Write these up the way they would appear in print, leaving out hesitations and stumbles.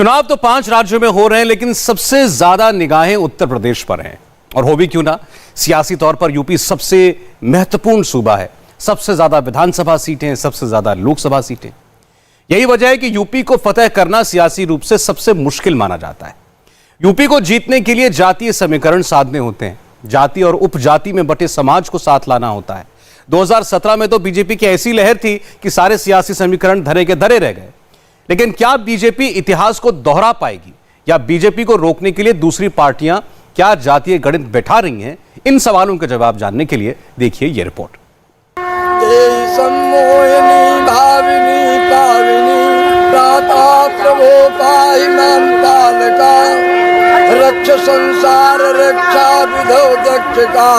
चुनाव तो 5 राज्यों में हो रहे हैं, लेकिन सबसे ज्यादा निगाहें उत्तर प्रदेश पर हैं। और हो भी क्यों ना, सियासी तौर पर यूपी सबसे महत्वपूर्ण सूबा है। सबसे ज्यादा विधानसभा सीटें, सबसे ज्यादा लोकसभा सीटें। यही वजह है कि यूपी को फतह करना सियासी रूप से सबसे मुश्किल माना जाता है। यूपी को जीतने के लिए जातीय समीकरण साधने होते हैं। जाति और उपजाति में बटे समाज को साथ लाना होता है। 2017 में तो बीजेपी की ऐसी लहर थी कि सारे सियासी समीकरण धरे के धरे रह गए। लेकिन क्या बीजेपी इतिहास को दोहरा पाएगी, या बीजेपी को रोकने के लिए दूसरी पार्टियां क्या जातीय गणित बैठा रही हैं? इन सवालों के जवाब जानने के लिए देखिए ये रिपोर्ट। रक्ष संसार रक्षा विधो दक्ष का।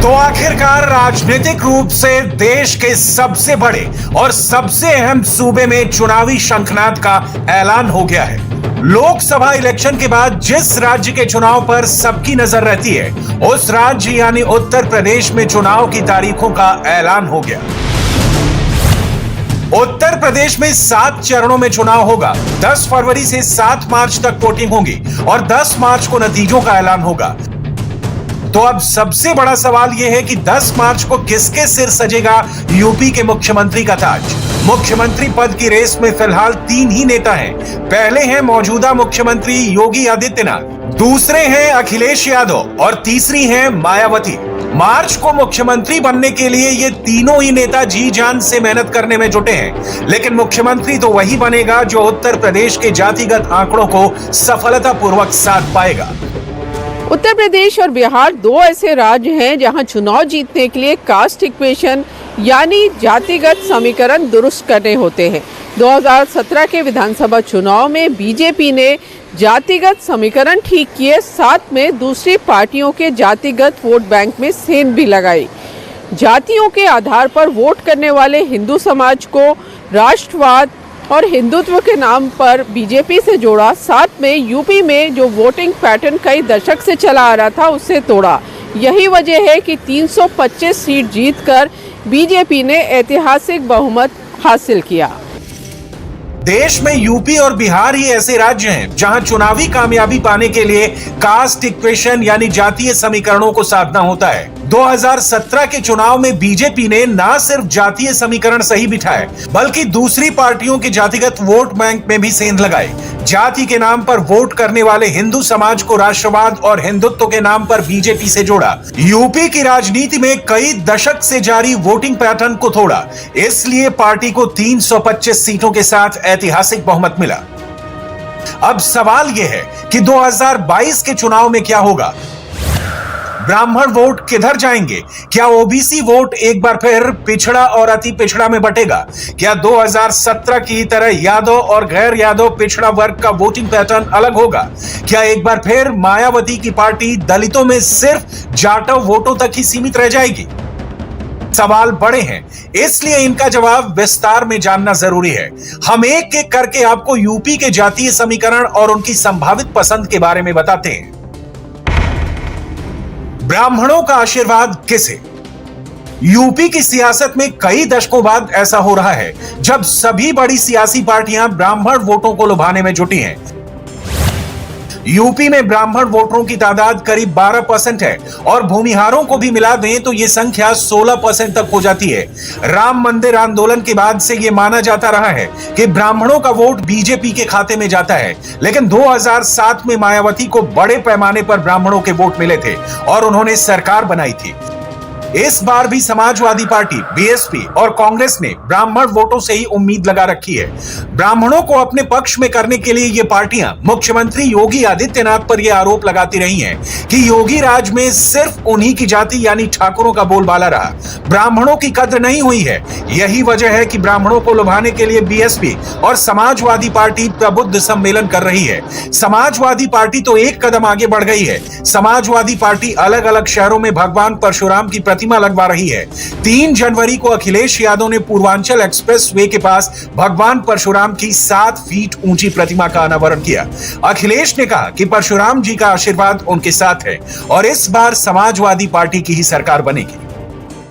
तो आखिरकार राजनीतिक रूप से देश के सबसे बड़े और सबसे अहम सूबे में चुनावी शंखनाद का ऐलान हो गया है। लोकसभा इलेक्शन के बाद जिस राज्य के चुनाव पर सबकी नजर रहती है, उस राज्य यानी उत्तर प्रदेश में चुनाव की तारीखों का ऐलान हो गया। उत्तर प्रदेश में 7 चरणों में चुनाव होगा। 10 फरवरी से 7 मार्च तक वोटिंग होगी और 10 मार्च को नतीजों का ऐलान होगा। तो अब सबसे बड़ा सवाल यह है कि 10 मार्च को किसके सिर सजेगा यूपी के मुख्यमंत्री का ताज। मुख्यमंत्री पद की रेस में फिलहाल 3 ही नेता हैं। पहले हैं मौजूदा मुख्यमंत्री योगी आदित्यनाथ, दूसरे हैं अखिलेश यादव और तीसरी हैं मायावती। मार्च को मुख्यमंत्री बनने के लिए ये तीनों ही नेता जी जान से मेहनत करने में जुटे हैं। लेकिन मुख्यमंत्री तो वही बनेगा जो उत्तर प्रदेश के जातिगत आंकड़ों को सफलतापूर्वक साध पाएगा। उत्तर प्रदेश और बिहार 2 ऐसे राज्य हैं जहां चुनाव जीतने के लिए कास्ट इक्वेशन यानी जातिगत समीकरण दुरुस्त करने होते हैं। 2017 के विधानसभा चुनाव में बीजेपी ने जातिगत समीकरण ठीक किए, साथ में दूसरी पार्टियों के जातिगत वोट बैंक में सेंध भी लगाई। जातियों के आधार पर वोट करने वाले हिंदू समाज को राष्ट्रवाद और हिंदुत्व के नाम पर बीजेपी से जोड़ा, साथ में यूपी में जो वोटिंग पैटर्न कई दशक से चला आ रहा था उससे तोड़ा। यही वजह है कि 325 सीट जीतकर बीजेपी ने ऐतिहासिक बहुमत हासिल किया। देश में यूपी और बिहार ही ऐसे राज्य हैं जहां चुनावी कामयाबी पाने के लिए कास्ट इक्वेशन यानी जातीय समीकरणों को साधना होता है। 2017 के चुनाव में बीजेपी ने न सिर्फ जातीय समीकरण सही बिठाए, बल्कि दूसरी पार्टियों के जातिगत वोट बैंक में भी सेंध लगाई। जाति के नाम पर वोट करने वाले हिंदू समाज को राष्ट्रवाद और हिंदुत्व के नाम पर बीजेपी से जोड़ा। यूपी की राजनीति में कई दशक से जारी वोटिंग पैटर्न को तोड़ा। इसलिए पार्टी को 325 सीटों के साथ ऐतिहासिक बहुमत मिला। अब सवाल यह है कि 2022 के चुनाव में क्या होगा? ब्राह्मण वोट किधर जाएंगे? क्या ओबीसी वोट एक बार फिर पिछड़ा और अति पिछड़ा में बटेगा? क्या 2017 की तरह यादव और गैर यादव पिछड़ा वर्ग का वोटिंग पैटर्न अलग होगा? क्या एक बार फिर मायावती की पार्टी दलितों में सिर्फ जाटव वोटों तक ही सीमित रह जाएगी? सवाल बड़े हैं, इसलिए इनका जवाब विस्तार में जानना जरूरी है। हम एक एक करके आपको यूपी के जातीय समीकरण और उनकी संभावित पसंद के बारे में बताते हैं। ब्राह्मणों का आशीर्वाद किसे? यूपी की सियासत में कई दशकों बाद ऐसा हो रहा है जब सभी बड़ी सियासी पार्टियां ब्राह्मण वोटों को लुभाने में जुटी हैं। यूपी में ब्राह्मण वोटरों की तादाद करीब 12% है और भूमिहारों को भी मिला दें तो यह संख्या 16% तक हो जाती है। राम मंदिर आंदोलन के बाद से यह माना जाता रहा है कि ब्राह्मणों का वोट बीजेपी के खाते में जाता है, लेकिन 2007 में मायावती को बड़े पैमाने पर ब्राह्मणों के वोट मिले थे और उन्होंने सरकार बनाई थी। इस बार भी समाजवादी पार्टी, बीएसपी और कांग्रेस ने ब्राह्मण वोटों से ही उम्मीद लगा रखी है। ब्राह्मणों को अपने पक्ष में करने के लिए ये पार्टियां मुख्यमंत्री योगी आदित्यनाथ पर यह आरोप लगाती रही हैं कि योगी राज में सिर्फ उन्हीं की जाति यानी ठाकुरों का बोलबाला रहा, ब्राह्मणों की कद्र नहीं हुई है। यही वजह है कि ब्राह्मणों को लुभाने के लिए बीएसपी और समाजवादी पार्टी प्रबुद्ध सम्मेलन कर रही है। समाजवादी पार्टी तो एक कदम आगे बढ़ गई है। समाजवादी पार्टी अलग अलग शहरों में भगवान परशुराम की प्रतिमा लगवा रही है। 3 जनवरी को अखिलेश यादव ने पूर्वांचल एक्सप्रेस वे के पास भगवान परशुराम की 7 फीट ऊंची प्रतिमा का अनावरण किया। अखिलेश ने कहा कि परशुराम जी का आशीर्वाद उनके साथ है और इस बार समाजवादी पार्टी की ही सरकार बनेगी।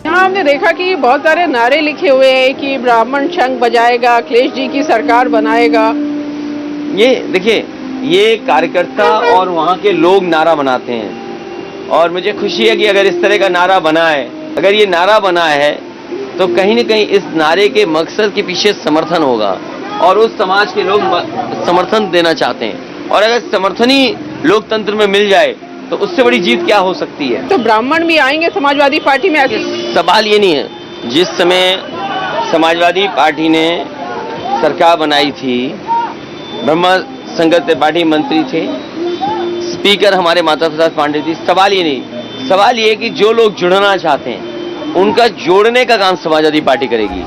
यहाँ हमने देखा कि बहुत सारे नारे लिखे हुए हैं कि ब्राह्मण शंख बजाएगा, अखिलेश जी की सरकार बनाएगा। ये देखिए, ये कार्यकर्ता और वहाँ के लोग नारा बनाते हैं और मुझे खुशी है कि अगर इस तरह का नारा बना है, अगर ये नारा बना है तो कहीं न कहीं इस नारे के मकसद के पीछे समर्थन होगा और उस समाज के लोग समर्थन देना चाहते हैं और अगर समर्थन ही लोकतंत्र में मिल जाए तो उससे बड़ी जीत क्या हो सकती है। तो ब्राह्मण भी आएंगे समाजवादी पार्टी में? सवाल ये नहीं है। जिस समय समाजवादी पार्टी ने सरकार बनाई थी, ब्रह्मा संघ त्रिपाठी मंत्री थे, स्पीकर हमारे माता प्रसाद पांडे थी। सवाल ये नहीं, सवाल ये कि जो लोग जुड़ना चाहते हैं उनका जोड़ने का काम समाजवादी पार्टी करेगी।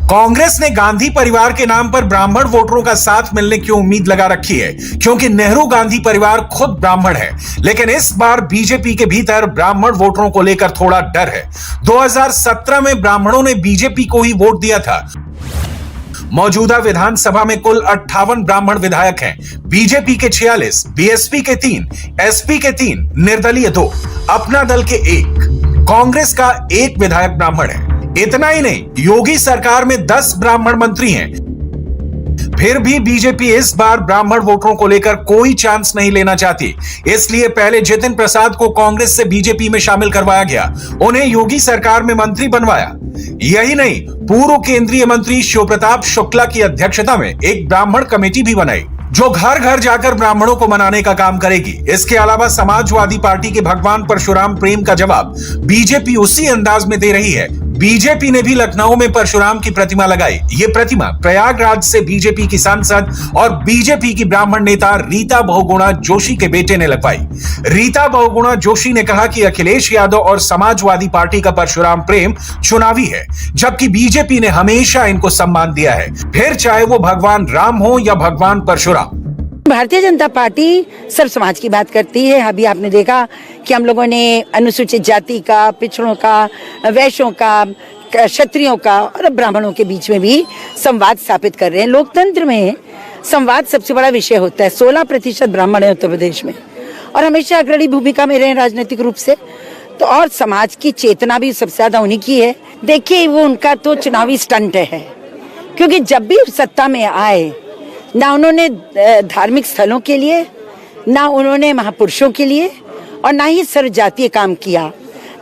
कांग्रेस ने गांधी परिवार के नाम पर ब्राह्मण वोटरों का साथ मिलने की उम्मीद लगा रखी है, क्योंकि नेहरू गांधी परिवार खुद ब्राह्मण है। लेकिन इस बार बीजेपी के भीतर ब्राह्मण वोटरों को लेकर थोड़ा डर है। 2017 में ब्राह्मणों ने बीजेपी को ही वोट दिया था। मौजूदा विधानसभा में कुल 58 ब्राह्मण विधायक हैं। बीजेपी के 46, बीएसपी के 3, एसपी के 3, निर्दलीय 2, अपना दल के 1, कांग्रेस का 1 विधायक ब्राह्मण है। इतना ही नहीं, योगी सरकार में 10 ब्राह्मण मंत्री हैं। फिर भी बीजेपी इस बार ब्राह्मण वोटरों को लेकर कोई चांस नहीं लेना चाहती। इसलिए पहले जितिन प्रसाद को कांग्रेस से बीजेपी में शामिल करवाया गया, उन्हें योगी सरकार में मंत्री बनवाया। यही नहीं, पूर्व केंद्रीय मंत्री शिव प्रताप शुक्ला की अध्यक्षता में एक ब्राह्मण कमेटी भी बनाई जो घर घर जाकर ब्राह्मणों को मनाने का काम करेगी। इसके अलावा समाजवादी पार्टी के भगवान परशुराम प्रेम का जवाब बीजेपी उसी अंदाज में दे रही है। बीजेपी ने भी लखनऊ में परशुराम की प्रतिमा लगाई। ये प्रतिमा प्रयागराज से बीजेपी की सांसद और बीजेपी की ब्राह्मण नेता रीता बहुगुणा जोशी के बेटे ने लगवाई। रीता बहुगुणा जोशी ने कहा कि अखिलेश यादव और समाजवादी पार्टी का परशुराम प्रेम चुनावी है, जबकि बीजेपी ने हमेशा इनको सम्मान दिया है, फिर चाहे वो भगवान राम हो या भगवान परशुराम। भारतीय जनता पार्टी सब समाज की बात करती है। अभी आपने देखा कि हम लोगों ने अनुसूचित जाति का, पिछड़ों का, वैश्यों का, क्षत्रियों का और ब्राह्मणों के बीच में भी संवाद स्थापित कर रहे हैं। लोकतंत्र में संवाद सबसे बड़ा विषय होता है। 16% ब्राह्मण है उत्तर प्रदेश में और हमेशा अग्रणी भूमिका में रहे राजनीतिक रूप से, तो और समाज की चेतना भी सबसे ज्यादा उन्हीं की है। देखिए, वो उनका तो चुनावी स्टंट है, क्योंकि जब भी सत्ता में आए ना उन्होंने धार्मिक स्थलों के लिए, ना उन्होंने महापुरुषों के लिए और ना ही सर्वजातीय काम किया।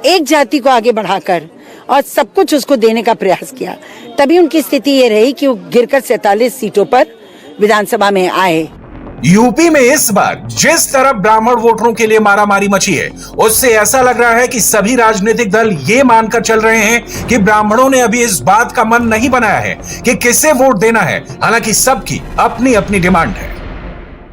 एक जाति को आगे बढ़ाकर और सब कुछ उसको देने का प्रयास किया, तभी उनकी स्थिति ये रही कि वो गिरकर 47 सीटों पर विधानसभा में आए। यूपी में इस बार जिस तरह ब्राह्मण वोटरों के लिए मारामारी मची है, उससे ऐसा लग रहा है कि सभी राजनीतिक दल ये मानकर चल रहे हैं कि ब्राह्मणों ने अभी इस बात का मन नहीं बनाया है कि किसे वोट देना है। हालांकि सबकी अपनी अपनी डिमांड है।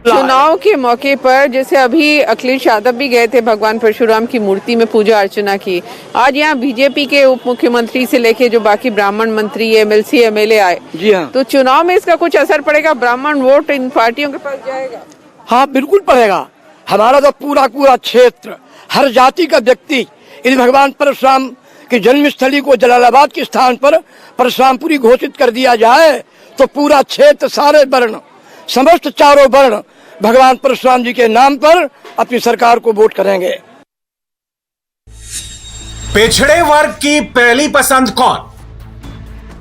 चुनाव के मौके पर जैसे अभी अखिलेश यादव भी गए थे, भगवान परशुराम की मूर्ति में पूजा अर्चना की। आज यहाँ बीजेपी के उप मुख्यमंत्री से लेके जो बाकी ब्राह्मण मंत्री, एमएलसी, एमएलए आए। जी हाँ। तो चुनाव में इसका कुछ असर पड़ेगा? ब्राह्मण वोट इन पार्टियों के पास जाएगा? हाँ, बिल्कुल पड़ेगा। हमारा तो पूरा क्षेत्र, हर जाति का व्यक्ति यदि भगवान परशुराम की जन्मस्थली को जलालाबाद के स्थान पर परशुरामपुरी घोषित कर दिया जाए तो पूरा क्षेत्र, सारे वर्ण, समस्त चारों वर्ण भगवान परशुराम जी के नाम पर अपनी सरकार को वोट करेंगे। पिछड़े वर्ग की पहली पसंद कौन?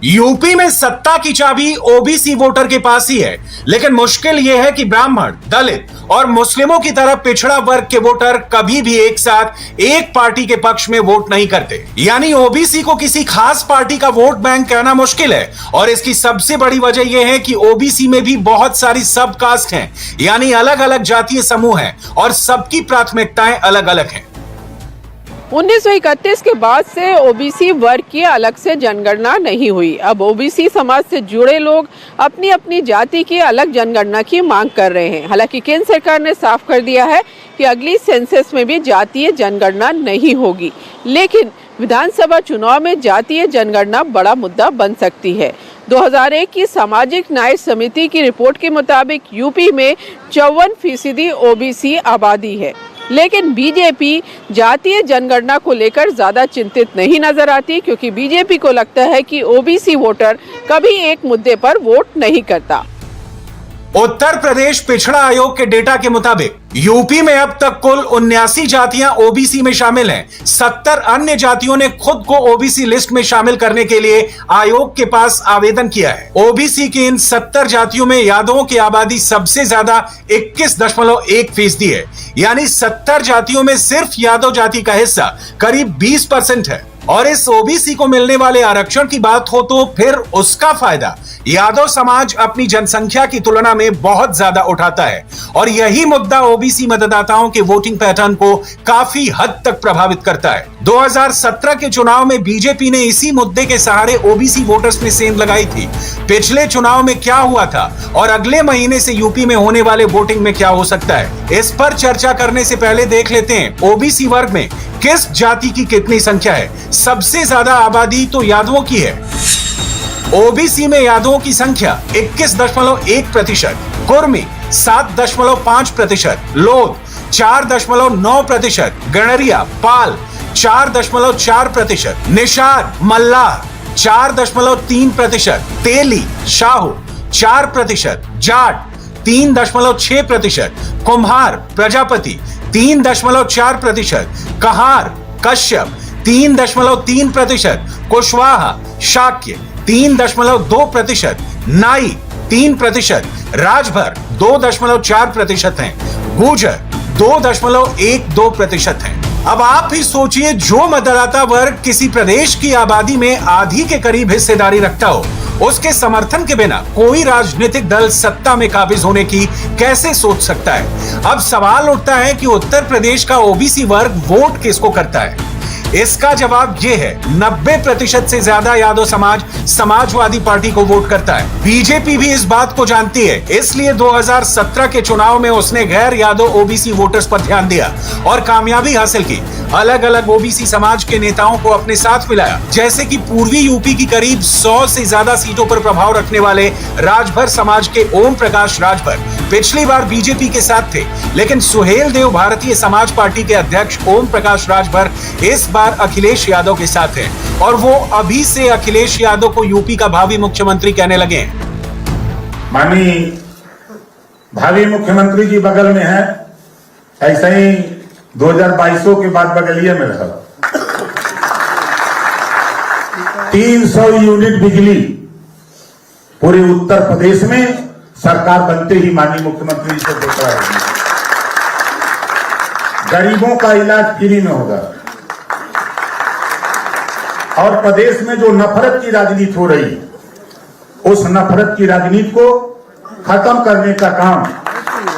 यूपी में सत्ता की चाबी ओबीसी वोटर के पास ही है, लेकिन मुश्किल यह है कि ब्राह्मण, दलित और मुस्लिमों की तरह पिछड़ा वर्ग के वोटर कभी भी एक साथ एक पार्टी के पक्ष में वोट नहीं करते। यानी ओबीसी को किसी खास पार्टी का वोट बैंक कहना मुश्किल है। और इसकी सबसे बड़ी वजह यह है कि ओबीसी में भी बहुत सारी सब कास्ट हैं, यानी अलग अलग जातीय समूह हैं और सबकी प्राथमिकताएं अलग अलग हैं। 1931 के बाद से ओबीसी वर्ग की अलग से जनगणना नहीं हुई। अब ओबीसी समाज से जुड़े लोग अपनी अपनी जाति की अलग जनगणना की मांग कर रहे हैं। हालांकि केंद्र सरकार ने साफ कर दिया है कि अगली सेंसस में भी जातीय जनगणना नहीं होगी, लेकिन विधानसभा चुनाव में जातीय जनगणना बड़ा मुद्दा बन सकती है। 2001 की सामाजिक न्याय समिति की रिपोर्ट के मुताबिक यूपी में 54% ओबीसी आबादी है। लेकिन बीजेपी जातीय जनगणना को लेकर ज़्यादा चिंतित नहीं नजर आती, क्योंकि बीजेपी को लगता है कि ओबीसी वोटर कभी एक मुद्दे पर वोट नहीं करता। उत्तर प्रदेश पिछड़ा आयोग के डेटा के मुताबिक यूपी में अब तक कुल 79 जातियां ओबीसी में शामिल हैं। 70 अन्य जातियों ने खुद को ओबीसी लिस्ट में शामिल करने के लिए आयोग के पास आवेदन किया है। ओबीसी की इन 70 जातियों में यादवों की आबादी सबसे ज्यादा 21.1% है, यानी 70 जातियों में सिर्फ यादव जाति का हिस्सा करीब 20% है। और इस ओबीसी को मिलने वाले आरक्षण की बात हो तो फिर उसका फायदा यादव समाज अपनी जनसंख्या की तुलना में बहुत ज्यादा उठाता है, और यही मुद्दा ओबीसी मतदाताओं के वोटिंग पैटर्न को काफी हद तक प्रभावित करता है। 2017 के चुनाव में बीजेपी ने इसी मुद्दे के सहारे ओबीसी वोटर्स में सेंध लगाई थी। पिछले चुनाव में क्या हुआ था और अगले महीने से यूपी में होने वाले वोटिंग में क्या हो सकता है, इस पर चर्चा करने से पहले देख लेते हैं ओबीसी वर्ग में किस जाति की कितनी संख्या है। सबसे ज्यादा आबादी तो यादवों की है। ओबीसी में यादवों की संख्या 21.1%, कुर्मी 7.5%, लोध 4.9%, गणरिया पाल 4.4%, निषाद मल्लाह 4.3%, तेली शाहू 4%, जाट 3.6%, कुम्हार प्रजापति 3.4%, कहार कश्यप 3.3%, कुशवाहा शाक्य 3.2%, नाई 3%, राजभर 2.4% हैं, गुर्जर 2.12% हैं। अब आप ही सोचिए, जो मतदाता वर्ग किसी प्रदेश की आबादी में आधी के करीब हिस्सेदारी रखता हो, उसके समर्थन के बिना कोई राजनीतिक दल सत्ता में काबिज होने की कैसे सोच सकता है। अब सवाल उठता है कि उत्तर प्रदेश का ओबीसी वर्ग वोट किसको करता है। इसका जवाब यह है, 90% से ज्यादा यादव समाज समाजवादी पार्टी को वोट करता है। बीजेपी भी इस बात को जानती है, इसलिए 2017 के चुनाव में उसने गैर यादव ओबीसी वोटर्स पर ध्यान दिया और कामयाबी हासिल की। अलग अलग ओबीसी समाज के नेताओं को अपने साथ मिलाया, जैसे कि पूर्वी यूपी की करीब 100 से ज्यादा सीटों पर प्रभाव रखने वाले राजभर समाज के ओम प्रकाश राजभर पिछली बार बीजेपी के साथ थे, लेकिन सुहेल देव भारतीय समाज पार्टी के अध्यक्ष ओम प्रकाश राजभर इस बार अखिलेश यादव के साथ हैं, और वो अभी से अखिलेश यादव को यूपी का भावी मुख्यमंत्री कहने लगे हैं। माननीय भावी मुख्यमंत्री जी बगल में है, ऐसे ही 2022 के बाद बगलिए में रहा। 300 यूनिट बिजली पूरे उत्तर प्रदेश में सरकार बनते ही माननीय मुख्यमंत्री जी से देख रहा है। गरीबों का इलाज फ्री में होगा, और प्रदेश में जो नफरत की राजनीति हो रही, उस नफरत की राजनीति को खत्म करने का काम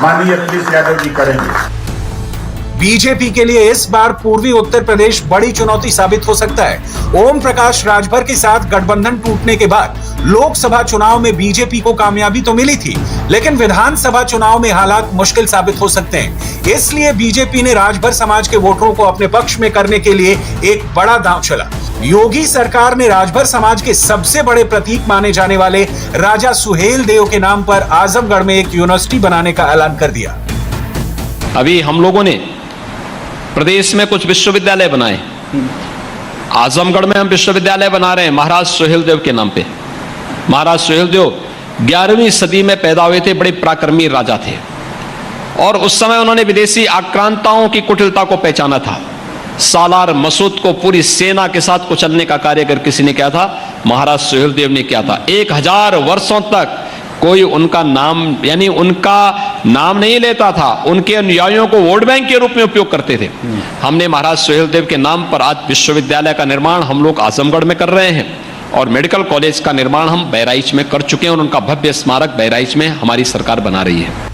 माननीय अखिलेश यादव जी करेंगे। बीजेपी के लिए इस बार पूर्वी उत्तर प्रदेश बड़ी चुनौती साबित हो सकता है। ओम प्रकाश राजभर के साथ गठबंधन टूटने के बाद लोकसभा चुनाव में बीजेपी को कामयाबी तो मिली थी, लेकिन विधानसभा चुनाव में हालात मुश्किल साबित हो सकते हैं। इसलिए बीजेपी ने राजभर समाज के वोटरों को अपने पक्ष में करने के लिए एक बड़ा दांव चला। योगी सरकार ने राजभर समाज के सबसे बड़े प्रतीक माने जाने वाले राजा सुहेल देव के नाम पर आजमगढ़ में एक यूनिवर्सिटी बनाने का ऐलान कर दिया। अभी हम लोगों ने प्रदेश में कुछ विश्वविद्यालय बनाए। आजमगढ़ में हम विश्वविद्यालय बना रहे हैं महाराज सुहेल देव के नाम पे। महाराज सुहेल देव 11वीं सदी में पैदा हुए थे, बड़े पराक्रमी राजा थे, और उस समय उन्होंने विदेशी आक्रांताओं की कुटिलता को पहचाना था। सालार मसूद को पूरी सेना के साथ कुचलने का कार्य अगर किसी ने किया था, महाराज सुहेल देव ने किया था। 1000 वर्षों तक कोई उनका नाम यानी उनका नाम नहीं लेता था, उनके अनुयायियों को वोट बैंक के रूप में उपयोग करते थे। हमने महाराज सुहेल देव के नाम पर आज विश्वविद्यालय का निर्माण हम लोग आजमगढ़ में कर रहे हैं, और मेडिकल कॉलेज का निर्माण हम बहराइच में कर चुके हैं, और उनका भव्य स्मारक बहराइच में हमारी सरकार बना रही है।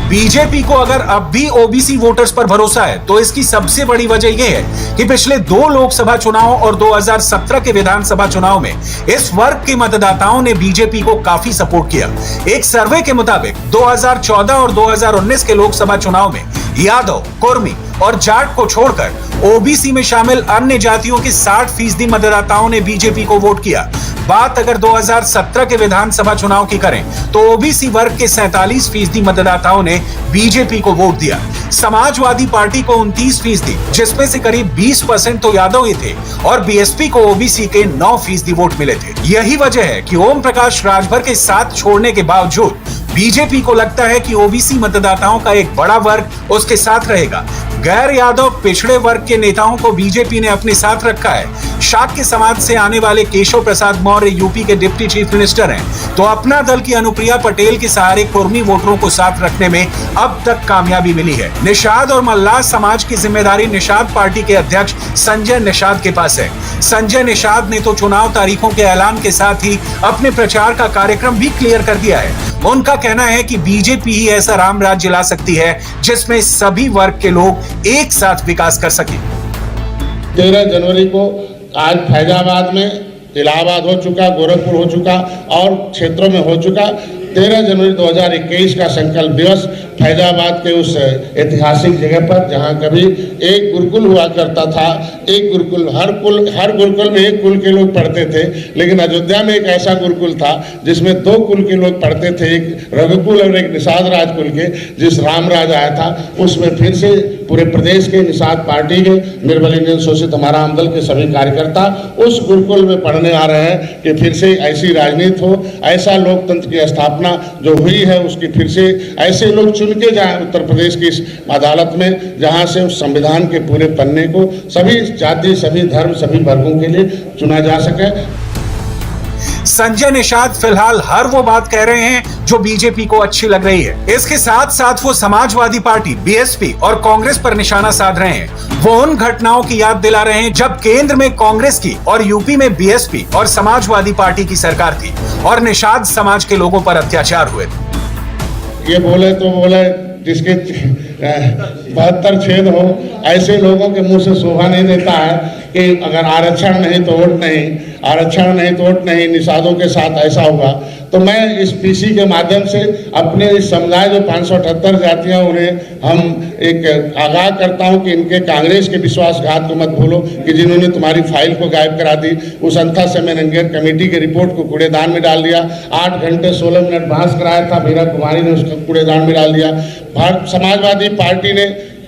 बीजेपी को अगर अब भी ओबीसी वोटर्स पर भरोसा है, तो इसकी सबसे बड़ी वजह यह है कि पिछले 2 लोकसभा चुनाव और 2017 के विधानसभा चुनाव में इस वर्ग के मतदाताओं ने बीजेपी को काफी सपोर्ट किया। एक सर्वे के मुताबिक 2014 और 2019 के लोकसभा चुनाव में यादव, कुर्मी और जाट को छोड़कर ओबीसी में शामिल अन्य जातियों के 60% मतदाताओं ने बीजेपी को वोट किया। बात अगर 2017 के विधानसभा चुनाव की करें, तो ओबीसी वर्ग के 47% मतदाताओं ने बीजेपी को वोट दिया। समाजवादी पार्टी को 29%, जिसमें से करीब 20% तो यादव ही थे और बीएसपी को ओबीसी के 9% वोट मिले थे। यही वजह है कि ओम प्रकाश राजभर के साथ छोड़ने के बावजूद बीजेपी को लगता है कि ओबीसी मतदाताओं का एक बड़ा वर्ग उसके साथ रहेगा। गैर यादव पिछड़े वर्ग के नेताओं को बीजेपी ने अपने साथ रखा है। शाक्य समाज से आने वाले केशव प्रसाद मौर्य यूपी के डिप्टी चीफ मिनिस्टर हैं, तो अपना दल की अनुप्रिया पटेल के सहारे कुर्मी वोटरों को साथ रखने में अब तक कामयाबी मिली है। निषाद और मल्लाह समाज की जिम्मेदारी निषाद पार्टी के अध्यक्ष संजय निषाद के पास है। संजय निषाद ने तो चुनाव तारीखों के ऐलान के साथ ही अपने प्रचार का कार्यक्रम भी क्लियर कर दिया है। उनका कहना है कि बीजेपी ही ऐसा राम राज्य ला सकती है जिसमें सभी वर्ग के लोग एक साथ विकास कर सके। 13 जनवरी को आज फैजाबाद में, इलाहाबाद हो चुका, गोरखपुर हो चुका और क्षेत्रों में हो चुका। 13 जनवरी 2021 का संकल्प दिवस फैजाबाद के उस ऐतिहासिक जगह पर जहां कभी एक गुरुकुल हुआ करता था, एक गुरुकुल, हर गुरुकुल में एक कुल के लोग पढ़ते थे, लेकिन अयोध्या में एक ऐसा गुरुकुल था जिसमें 2 कुल के लोग पढ़ते थे, एक रघुकुल और एक निषाद राजकुल के, जिस रामराज आया था उसमें फिर से पूरे प्रदेश के निषाद पार्टी के निर्बल इंडियन शोषित हमारा आमदल के सभी कार्यकर्ता उस गुरुकुल में पढ़ने आ रहे हैं कि फिर से ऐसी राजनीति हो, ऐसा लोकतंत्र की स्थापना जो हुई है उसकी फिर से ऐसे लोग चुन के जाएं उत्तर प्रदेश की इस अदालत में, जहां से उस संविधान के पूरे पन्ने को सभी जाति, सभी धर्म, सभी वर्गों के लिए चुना जा सके। संजय निषाद फिलहाल हर वो बात कह रहे हैं जो बीजेपी को अच्छी लग रही है। इसके साथ साथ वो समाजवादी पार्टी, बीएसपी और कांग्रेस पर निशाना साध रहे हैं। वो उन घटनाओं की याद दिला रहे हैं जब केंद्र में कांग्रेस की और यूपी में बीएसपी और समाजवादी पार्टी की सरकार थी और निषाद समाज के लोगों पर अत्याचार हुए थे। ये बोले तो बोले जिसके 72 छेद हो, ऐसे लोगों के मुंह से शोभा नहीं देता है कि अगर आरक्षण नहीं तो वोट नहीं, आरक्षण नहीं तो वोट नहीं, निषादों के साथ ऐसा हुआ। तो मैं इस पीसी के माध्यम से अपने इस समुदाय जो 578 जातियां, उन्हें हम एक आगाह करता हूं कि इनके कांग्रेस के विश्वासघात को मत भूलो कि जिन्होंने तुम्हारी फाइल को गायब करा दी। उस अंथा सेमेन कमेटी के रिपोर्ट को कूड़ेदान में डाल दिया। 8 घंटे 16 मिनट बहस कराया था, मीरा कुमारी ने उसको कूड़ेदान में डाल दिया। समाजवादी पार्टी ने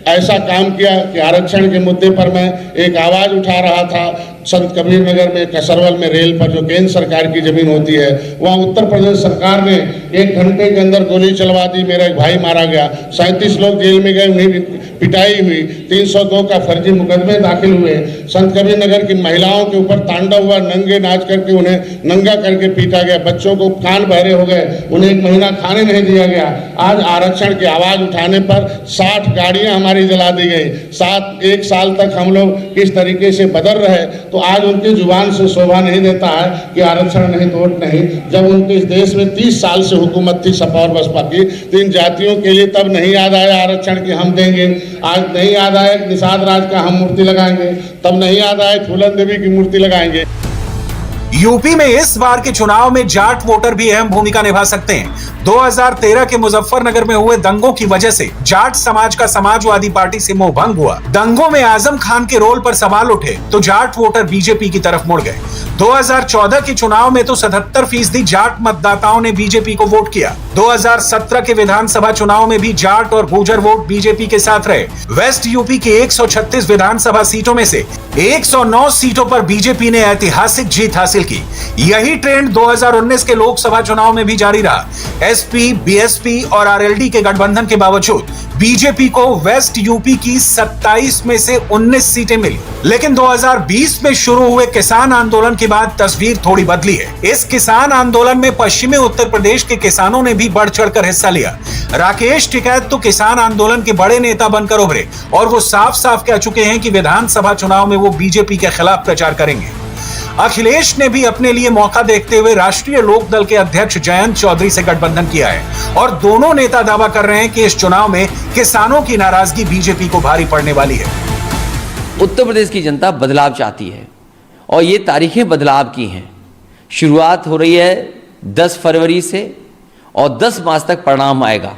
ऐसा काम किया कि आरक्षण के मुद्दे पर मैं एक आवाज उठा रहा था। संत कबीर नगर में, कसरवल में रेल पर जो केंद्र सरकार की जमीन होती है, वहां उत्तर प्रदेश सरकार ने 1 घंटे के अंदर गोली चलवा दी, मेरा एक भाई मारा गया, 37 लोग जेल में गए, उन्हें पिटाई हुई, 302 का फर्जी मुकदमे दाखिल हुए। संत कबीर नगर की महिलाओं के ऊपर तांडव हुआ, नंगे नाच करके उन्हें नंगा करके पीटा गया, बच्चों को कान बहरे हो गए, उन्हें 1 महीना खाने नहीं दिया गया। आज आरक्षण की आवाज उठाने पर 60 गाड़ियां हमारी जला दी गई। 1 साल तक हम लोग किस तरीके से बदल रहे, तो आज उनकी जुबान से शोभा नहीं देता है कि आरक्षण नहीं तो वोट नहीं। जब उनके इस देश में 30 साल से हुकूमत थी सपा और बसपा की, तो इन जातियों के लिए तब नहीं याद आया आरक्षण की हम देंगे, आज नहीं याद आया निषाद राज का हम मूर्ति लगाएंगे, तब नहीं याद आया फूलन देवी की मूर्ति लगाएंगे। यूपी में इस बार के चुनाव में जाट वोटर भी अहम भूमिका निभा सकते हैं। 2013 के मुजफ्फरनगर में हुए दंगों की वजह से जाट समाज का समाजवादी पार्टी से मोह भंग हुआ। दंगों में आजम खान के रोल पर सवाल उठे तो जाट वोटर बीजेपी की तरफ मुड़ गए। 2014 के चुनाव में तो 77% जाट मतदाताओं ने बीजेपी को वोट किया। 2017 के विधानसभा चुनाव में भी जाट और गुर्जर वोट बीजेपी के साथ रहे। वेस्ट यूपी की 136 विधानसभा सीटों में से 109 सीटों पर बीजेपी ने ऐतिहासिक जीत हासिल की। यही ट्रेंड 2019 के लोकसभा चुनाव में भी जारी रहा। एसपी, बीएसपी और आरएलडी के गठबंधन के बावजूद बीजेपी को वेस्ट यूपी की 27 में से 19 सीटें मिली। लेकिन 2020 में शुरू हुए किसान आंदोलन के बाद तस्वीर थोड़ी बदली है। इस किसान आंदोलन में पश्चिमी उत्तर प्रदेश के किसानों ने भी बढ़ चढ़कर हिस्सा लिया। राकेश टिकैत तो किसान आंदोलन के बड़े नेता बनकर उभरे और वो साफ साफ कह चुके हैं कि विधानसभा चुनाव में वो बीजेपी के खिलाफ प्रचार करेंगे। अखिलेश ने भी अपने लिए मौका देखते हुए राष्ट्रीय लोकदल के अध्यक्ष जयंत चौधरी से गठबंधन किया है और दोनों नेता दावा कर रहे हैं कि इस चुनाव में किसानों की नाराजगी बीजेपी को भारी पड़ने वाली है। उत्तर प्रदेश की जनता बदलाव चाहती है और ये तारीखें बदलाव की हैं। शुरुआत हो रही है 10 फरवरी से और 10 मार्च तक परिणाम आएगा।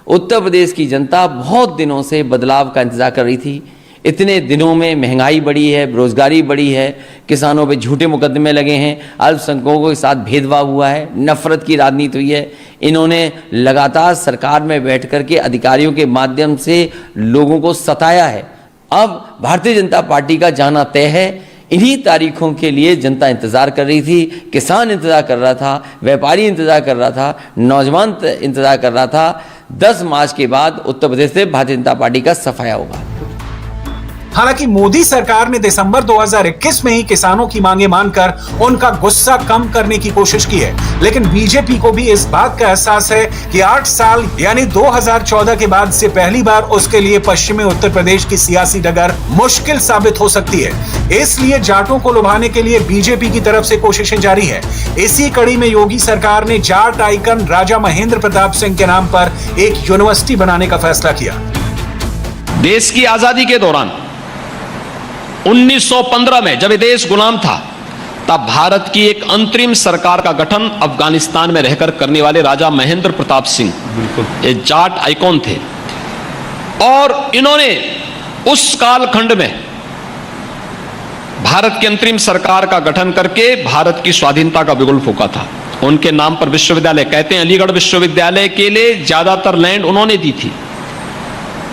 उत्तर प्रदेश की जनता बहुत दिनों से बदलाव का इंतजार कर रही थी। इतने दिनों में महंगाई बढ़ी है, बेरोजगारी बढ़ी है, किसानों पे झूठे मुकदमे लगे हैं, अल्पसंख्यकों के साथ भेदभाव हुआ है, नफरत की राजनीति हुई है। इन्होंने लगातार सरकार में बैठ कर के अधिकारियों के माध्यम से लोगों को सताया है। अब भारतीय जनता पार्टी का जाना तय है। इन्हीं तारीखों के लिए जनता इंतजार कर रही थी, किसान इंतजार कर रहा था, व्यापारी इंतजार कर रहा था, नौजवान इंतजार कर रहा था। 10 मार्च के बाद उत्तर प्रदेश से भारतीय जनता पार्टी का सफाया होगा। हालांकि मोदी सरकार ने दिसंबर 2021 में ही किसानों की मांगे मानकर उनका गुस्सा कम करने की कोशिश की है, लेकिन बीजेपी को भी इस बात का एहसास है कि 8 साल यानी 2014 के बाद से पहली बार उसके लिए पश्चिमी उत्तर प्रदेश की सियासी डगर मुश्किल साबित हो सकती है। इसलिए जाटों को लुभाने के लिए बीजेपी की तरफ से कोशिशें जारी है। इसी कड़ी में योगी सरकार ने जाट आइकन राजा महेंद्र प्रताप सिंह के नाम पर एक यूनिवर्सिटी बनाने का फैसला किया। देश की आजादी के दौरान 1915 में जब ये देश गुलाम था, तब भारत की एक अंतरिम सरकार का गठन अफगानिस्तान में रहकर करने वाले राजा महेंद्र प्रताप सिंह ये जाट आइकॉन थे और इन्होंने उस कालखंड में भारत की अंतरिम सरकार का गठन करके भारत की स्वाधीनता का बिगुल फूंका था। उनके नाम पर विश्वविद्यालय, कहते हैं अलीगढ़ विश्वविद्यालय के लिए ज्यादातर लैंड उन्होंने दी थी।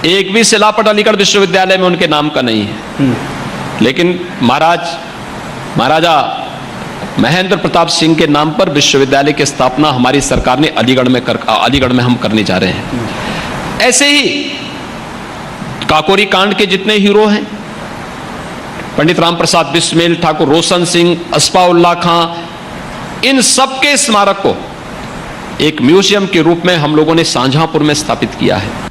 एक भी शिलापट अलीगढ़ विश्वविद्यालय में उनके नाम का नहीं है। लेकिन महाराजा महेंद्र प्रताप सिंह के नाम पर विश्वविद्यालय की स्थापना हमारी सरकार ने अलीगढ़ में हम करने जा रहे हैं। ऐसे ही काकोरी कांड के जितने हीरो हैं, पंडित राम प्रसाद बिस्मिल, ठाकुर रोशन सिंह, अस्फाउल्लाह खां, इन सबके स्मारक को एक म्यूजियम के रूप में हम लोगों ने शाहजहांपुर में स्थापित किया है।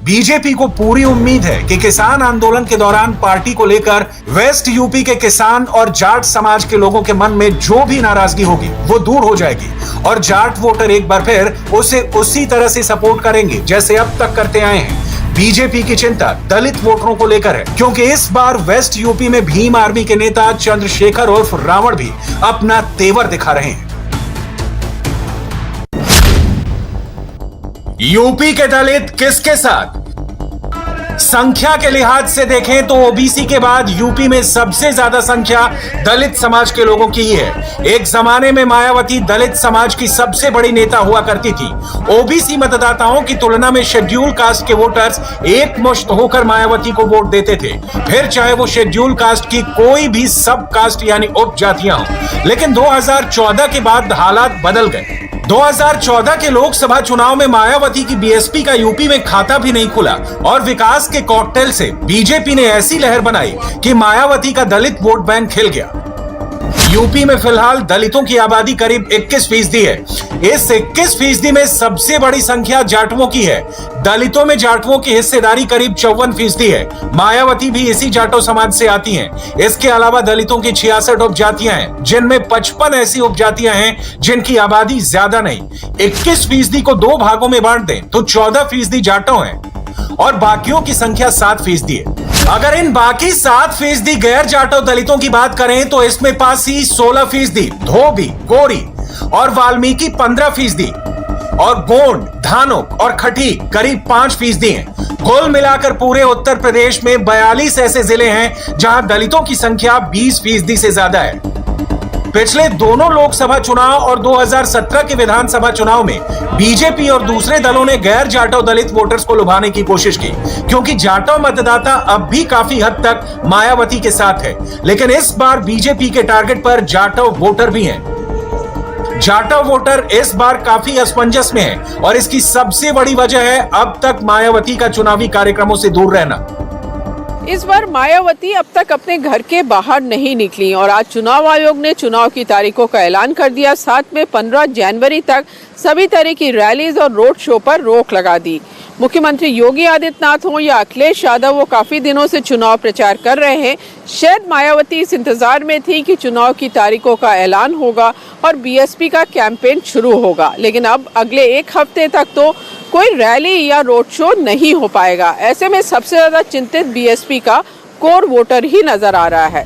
बीजेपी को पूरी उम्मीद है कि किसान आंदोलन के दौरान पार्टी को लेकर वेस्ट यूपी के किसान और जाट समाज के लोगों के मन में जो भी नाराजगी होगी वो दूर हो जाएगी और जाट वोटर एक बार फिर उसे उसी तरह से सपोर्ट करेंगे जैसे अब तक करते आए हैं। बीजेपी की चिंता दलित वोटरों को लेकर है, क्योंकि इस बार वेस्ट यूपी में भीम आर्मी के नेता चंद्रशेखर उर्फ रावण भी अपना तेवर दिखा रहे हैं। यूपी के दलित किसके साथ? संख्या के लिहाज से देखें तो ओबीसी के बाद यूपी में सबसे ज्यादा संख्या दलित समाज के लोगों की ही है। एक जमाने में मायावती दलित समाज की सबसे बड़ी नेता हुआ करती थी। ओबीसी मतदाताओं की तुलना में शेड्यूल कास्ट के वोटर्स एकमुश्त होकर मायावती को वोट देते थे, फिर चाहे वो शेड्यूल कास्ट की कोई भी सब कास्ट यानी उप जातियां हों। लेकिन 2014 के बाद हालात बदल गए। 2014 के लोकसभा चुनाव में मायावती की बीएसपी का यूपी में खाता भी नहीं खुला और विकास के कॉकटेल से बीजेपी ने ऐसी लहर बनाई कि मायावती का दलित वोट बैंक खिल गया। यूपी में फिलहाल दलितों की आबादी करीब 21% है। इस 21% में सबसे बड़ी संख्या जाटवों की है। दलितों में जाटवों की हिस्सेदारी करीब 54% है। मायावती भी इसी जाटो समाज से आती हैं। इसके अलावा दलितों की 66 उपजातियां हैं, जिनमें 55 ऐसी उपजातियां हैं जिनकी आबादी ज्यादा नहीं। 21% को 2 भागों में बांट दें तो 14% जाटो हैं और बाकियों की संख्या 7% है। अगर इन बाकी 7% गैर जाटो दलितों की बात करें तो इसमें पासी 16%, धोबी, गोरी और वाल्मीकि 15% और गोंड, धानुक और खटी करीब 5% हैं। कुल मिलाकर पूरे उत्तर प्रदेश में 42 ऐसे जिले हैं जहां दलितों की संख्या 20% से ज्यादा है। पिछले दोनों लोकसभा चुनाव और 2017 के विधानसभा चुनाव में बीजेपी और दूसरे दलों ने गैर जाटो दलित वोटर्स को लुभाने की कोशिश की, क्योंकि जाटो मतदाता अब भी काफी हद तक मायावती के साथ है। लेकिन इस बार बीजेपी के टारगेट पर जाटो वोटर भी हैं। जाटो वोटर इस बार काफी असमंजस में है और इसकी सबसे बड़ी वजह है अब तक मायावती का चुनावी कार्यक्रमों से दूर रहना। इस बार मायावती अब तक अपने घर के बाहर नहीं निकली और आज चुनाव आयोग ने चुनाव की तारीखों का ऐलान कर दिया। साथ में 15 जनवरी तक सभी तरह की रैलीज और रोड शो पर रोक लगा दी। मुख्यमंत्री योगी आदित्यनाथ हो या अखिलेश यादव, वो काफी दिनों से चुनाव प्रचार कर रहे हैं। शायद मायावती इस इंतजार में थी कि चुनाव की तारीखों का ऐलान होगा और बीएसपी का कैंपेन शुरू होगा, लेकिन अब अगले 1 हफ्ते तक तो कोई रैली या रोड शो नहीं हो पाएगा। ऐसे में सबसे ज्यादा चिंतित बीएसपी का कोर वोटर ही नजर आ रहा है।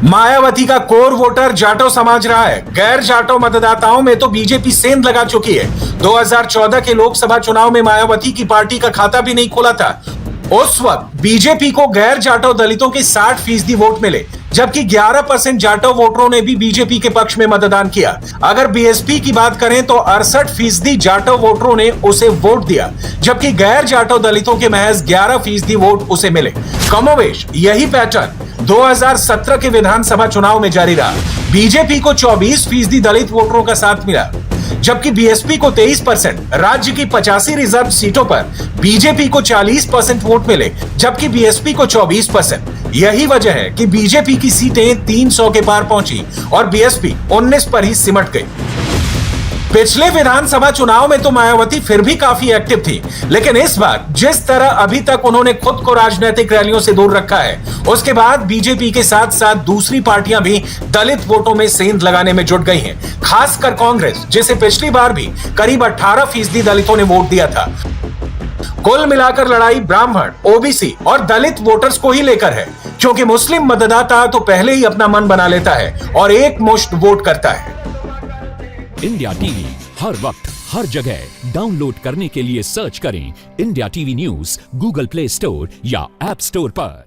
मायावती का कोर वोटर जाटो समाज रहा है। गैर जाटो मतदाताओं में तो बीजेपी सेंध लगा चुकी है। 2014 के लोकसभा चुनाव में मायावती की पार्टी का खाता भी नहीं खुला था। उस वक्त बीजेपी को गैर जाटो दलितों के 60% वोट मिले। जबकि 11% जाटव वोटरों ने भी बीजेपी के पक्ष में मतदान किया। अगर बीएसपी की बात करें तो 68% जाटव वोटरों ने उसे वोट दिया, जबकि गैर जाटव दलितों के महज 11% वोट उसे मिले। कमोवेश यही पैटर्न 2017 के विधानसभा चुनाव में जारी रहा। बीजेपी को 24% दलित वोटरों का साथ मिला, जबकि बीएसपी को 23%। राज्य की 85 रिजर्व सीटों पर बीजेपी को 40% वोट मिले, जबकि बीएसपी को 24%। यही वजह है कि बीजेपी की सीटें 300 के पार पहुंची और बीएसपी 19 पर ही सिमट गई। पिछले विधानसभा चुनाव में तो मायावती फिर भी काफी एक्टिव थी, लेकिन इस बार जिस तरह अभी तक उन्होंने खुद को राजनीतिक रैलियों से दूर रखा है, उसके बाद बीजेपी के साथ साथ दूसरी पार्टियां भी दलित वोटों में सेंध लगाने में जुट गई हैं। खासकर कांग्रेस, जिसे पिछली बार भी करीब 18% दलितों ने वोट दिया था। कुल मिलाकर लड़ाई ब्राह्मण, ओबीसी और दलित वोटर्स को ही लेकर है, क्योंकि मुस्लिम मतदाता तो पहले ही अपना मन बना लेता है और एक मुश्त वोट करता है। इंडिया टीवी हर वक्त हर जगह डाउनलोड करने के लिए सर्च करें India TV news Google play store या ऐप स्टोर पर।